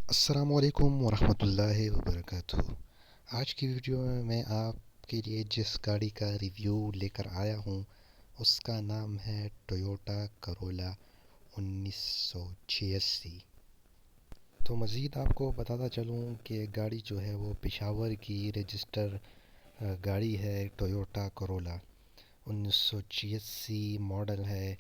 السلام علیکم ورحمۃ اللہ وبرکاتہ۔ آج کی ویڈیو میں آپ کے لیے جس گاڑی کا ریویو لے کر آیا ہوں اس کا نام ہے ٹویوٹا کرولا 1986۔ تو مزید آپ کو بتاتا چلوں کہ گاڑی جو ہے وہ پشاور کی رجسٹر گاڑی ہے، ٹویوٹا کرولا 1986 ماڈل ہے،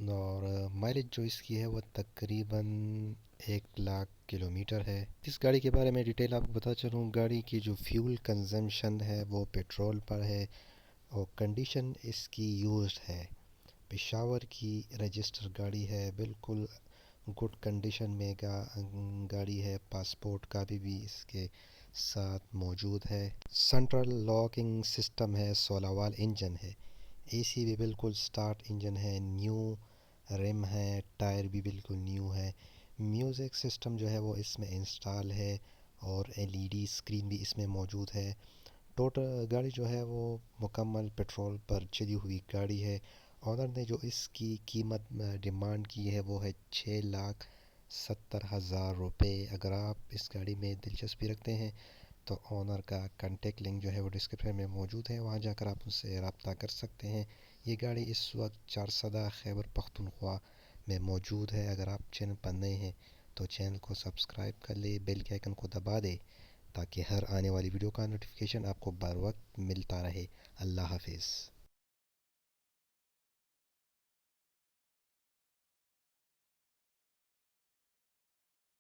اور مائلیج جو اس کی ہے وہ تقریباً 1,00,000 کلومیٹر ہے۔ اس گاڑی کے بارے میں ڈیٹیل آپ کو بتا چلوں، گاڑی کی جو فیول کنزمپشن ہے وہ پیٹرول پر ہے، اور کنڈیشن اس کی یوزڈ ہے۔ پشاور کی رجسٹر گاڑی ہے، بالکل گڈ کنڈیشن میں گاڑی ہے، پاسپورٹ کاپی بھی اس کے ساتھ موجود ہے۔ سینٹرل لاکنگ سسٹم ہے، 16 وال انجن ہے، اے سی بھی بالکل سٹارٹ انجن ہے، نیو رم ہے، ٹائر بھی بالکل نیو ہے۔ میوزک سسٹم جو ہے وہ اس میں انسٹال ہے، اور LED اسکرین بھی اس میں موجود ہے۔ ٹوٹل گاڑی جو ہے وہ مکمل پیٹرول پر چلی ہوئی گاڑی ہے۔ آنر نے جو اس کی قیمت ڈیمانڈ کی ہے وہ ہے 6,70,000 روپے۔ اگر آپ اس گاڑی میں دلچسپی رکھتے ہیں تو آنر کا کانٹیکٹ لنک جو ہے وہ ڈسکرپشن میں موجود ہے، وہاں جا کر آپ ان سے رابطہ کر سکتے ہیں۔ یہ گاڑی اس وقت چارسدہ خیبر پختونخوا میں موجود ہے۔ اگر آپ چینل پر نئے ہیں تو چینل کو سبسکرائب کر لے، بیل کے آئیکن کو دبا دے تاکہ ہر آنے والی ویڈیو کا نوٹیفیکیشن آپ کو بر وقت ملتا رہے۔ اللہ حافظ۔